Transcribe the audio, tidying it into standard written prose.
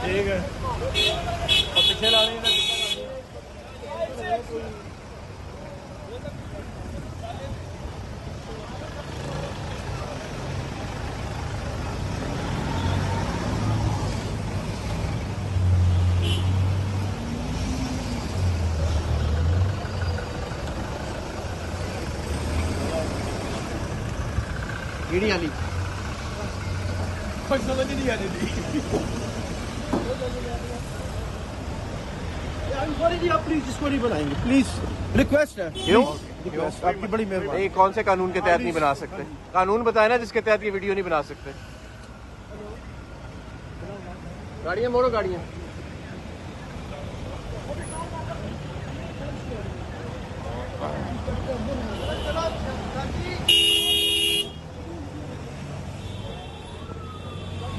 ठीक है और पीछे ला रही है कीड़ी आली कुछ समझ नहीं आ रही थी। जी आप प्लीज इसको नहीं बनाएंगे, प्लीज रिक्वेस्ट है। क्यों? रिक्वेस्ट आपकी बड़ी मेहरबानी। नहीं, कौन से कानून के तहत नहीं बना सकते? कानून बताए ना जिसके तहत ये वीडियो नहीं बना सकते। गाड़ियां मोड़ो, गाड़ियां।